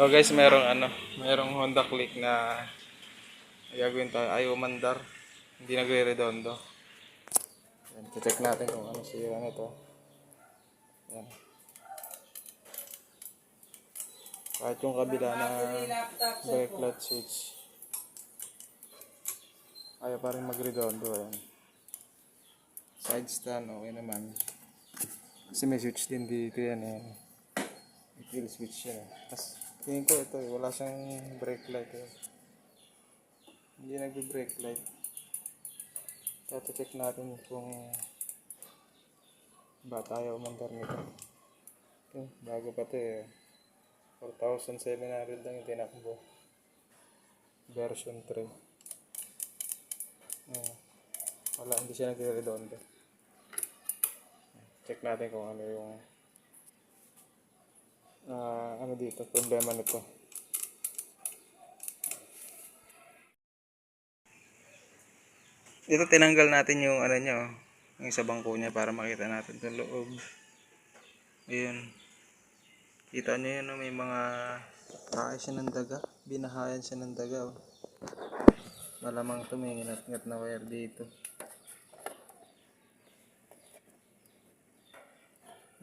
So guys, merong Honda Click na gagawin tayo. Ayaw umandar. Hindi nagre-redondo. Yan, check natin kung ano sira nito. Yan. Kahit yung kabila na brake light switch, ayaw pa rin magredondo. Yan. Side stand, okay naman. Kasi may switch din dito yan eh. Kill switch yan. Tapos tingin ko ito wala siyang brake light eh. Hindi nagbe-brake light. Kaya check natin kung ba tayo umandar nito. Okay, bago pa ito eh. 4,700 lang yung tinakbo. Version 3. Wala, hindi siya nagre-redondo. Check natin kung ano yung ano dito, problema nito. Dito tinanggal natin yung ano nyo, yung sa bangko niya para makita natin sa loob. Ayun. Kita nyo yun, may mga tae siya ng daga. Binahayan siya ng daga. Oh. Malamang ito may ngat-ngat na wire dito.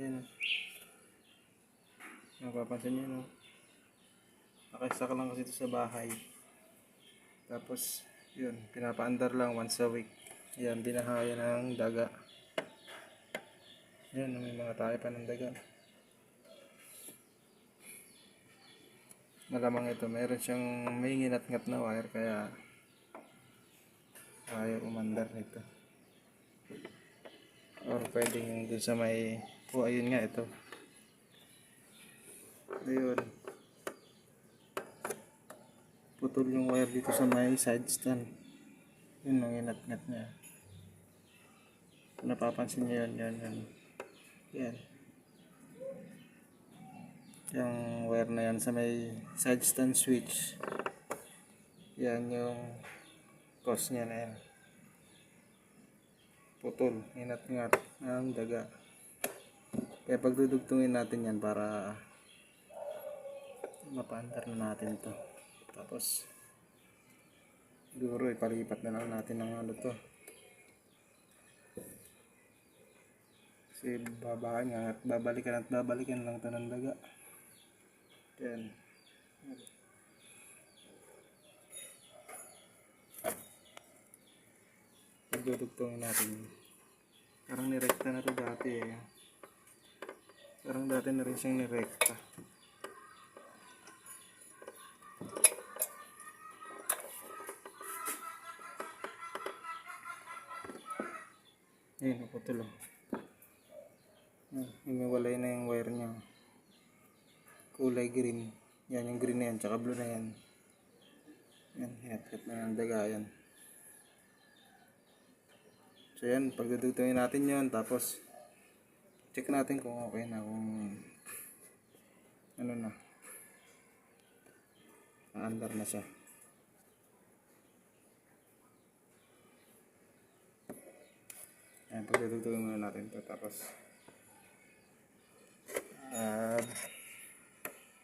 Ayun. Napapansin nyo, no? Nakasak lang kasi ito sa bahay. Tapos, yun, pinapaandar lang once a week. Yan, binahayan ng daga. Yan, may mga tae pa ng daga. Malamang ito, meron siyang may nginat-ngat na wire kaya ayaw umandar nito. Or pwedeng dun sa may, ayun nga ito. Ayun. Putol yung wire dito sa may side stand. Yun ang nginat-ngat niya. Kung napapansin niyo yan. Yan. Yung wire na yan sa may side stand switch. Yan yung cause niya na yan. Putol, inat-ngat ng daga. Kaya pagdudugtungin natin yan para mapaandar na natin ito. Tapos siguro ipalipat na lang natin ng ano to. Kasi babalikan lang ito ng daga. Yan. Pagdudugtungin natin. Parang nirekta na ito dati eh. Parang dati na rin siyang nirekta. Ayun, naputol oh. Humiwalay na yung wire niya. Kulay green. Yan yung green na yan, tsaka blue na yan. Yan, headset na yung daga yan. So yan, pagdudugtungin natin yun, tapos check natin kung okay na, kung ano na, naandar na siya. Yan, pagdudugtungin muna natin ito, tapos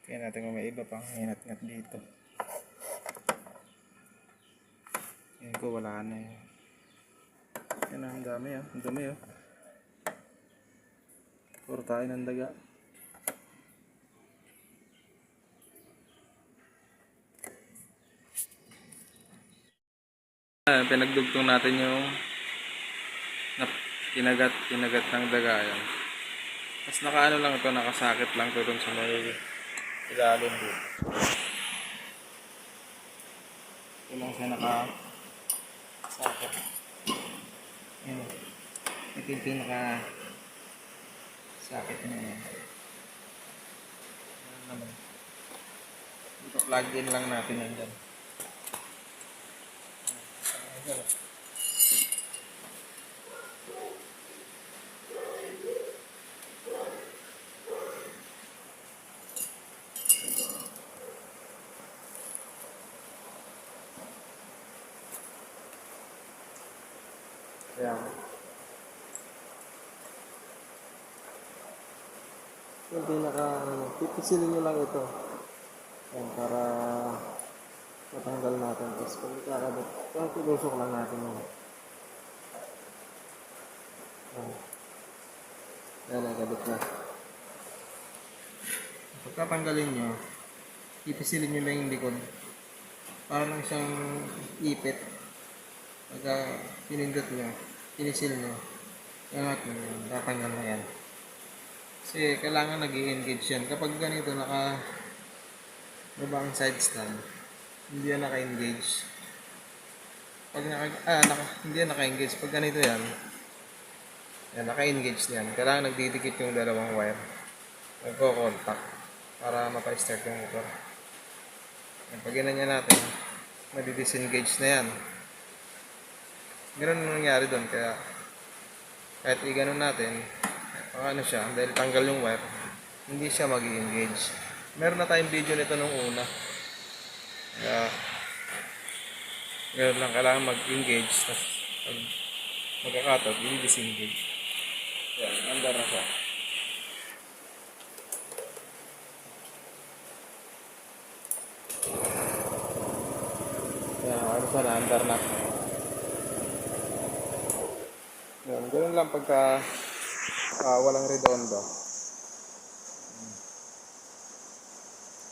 tingnan natin kung may iba pang hinat-ngat dito. Yan ko, wala na eh. Yan, ang dami oh. Ang dami oh. Puro tayo ng daga. Pinagdugtong natin yung kinagat ng daga yan. Tapos nakaano lang ito, nakasakit lang ito dun sa may ilalim dito. Ito lang siya nakasakit. Yan. Ito yung pinakasakit niya yan. Yan naman. Dito plug in lang natin yan dyan. Ayan. Yung pinaka, pipisilin nyo lang ito. Yan, para matanggal natin. Tapos pag kakabit, tutusok lang natin yun. Yan, nakabit na. Pagkatanggalin nyo, ipisilin nyo lang yung likod. Para lang siyang ipit. Pagka pinindot nyo, pinisil nyo, angat nyo yun, tatanggal na yan. Kasi kailangan nag-i-engage yan. Kapag ganito naka baba ang side stand, hindi yan naka-engage. Pag hindi yan naka-engage. Pag ganito yan, naka-engage yan. Kailangan nagdidikit yung dalawang wire. Nagko-contact para mapa-start yung motor. Pag ginanyan natin, madi-disengage na yan. Ganun ang nangyari doon. Kaya kahit i-ganon natin, ano siya, dahil tanggal yung wire, hindi siya mag-engage. Meron na tayong video nito nung una. Kaya meron lang, kailangan mag-engage. Tapos pag magkakatot, i-disengage. Yan, andar na siya. Yan, ano siya na, andar na. Yan, ganun lang pagka walang redondo.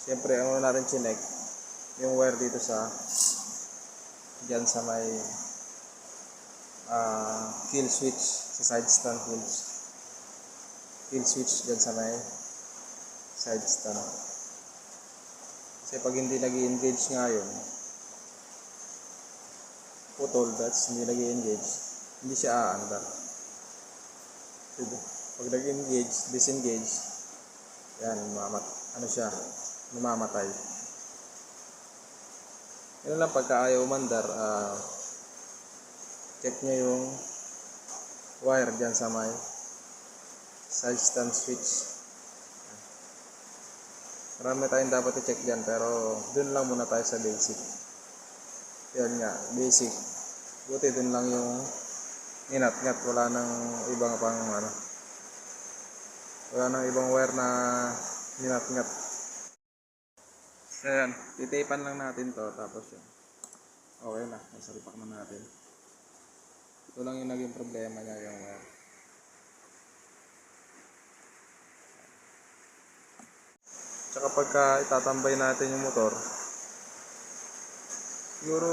Siyempre, ang una natin chinek, yung wire dito dyan sa may kill switch, sa side stand kill switch dyan sa may side stand. Kasi pag hindi nag-i-engage nga yun, putol, that's hindi nag-i-engage, hindi siya aandar. Pag nag-engage, disengage, yan, mamamatay. Yun lang, pagka ayaw umandar, check nyo yung wire dyan sa may side stand switch. Marami tayong dapat i-check dyan, pero dun lang muna tayo sa basic. Yan nga, basic. Buti dun lang yung inat-ngat, wala nang ibang wala nang ibang wire na inat-ngat. So yan, titipan lang natin to, tapos yun, okay na, nasalipak na natin. Ito lang yung naging problema niya, yung wire. Tsaka pagka itatambay natin yung motor, siguro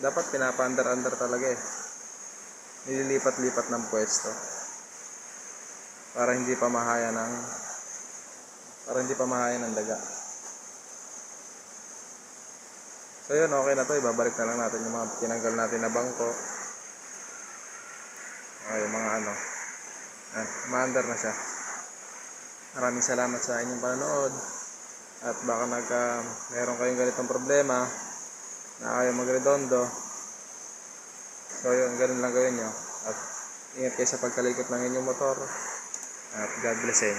dapat pinapa-andar-andar talaga eh. Nililipat-lipat ng pwesto para hindi pa mahaya ng daga. So yun, okay na to. Ibabalik na lang natin yung mga tinanggal natin na bangko. Okay, yung mga maandar na siya. Maraming salamat sa inyong panonood. At baka meron kayong ganitong problema na ayaw magredondo. So yun, ganun lang gawin nyo. At ingat kayo sa pagkalikot ng inyong motor. At God bless you.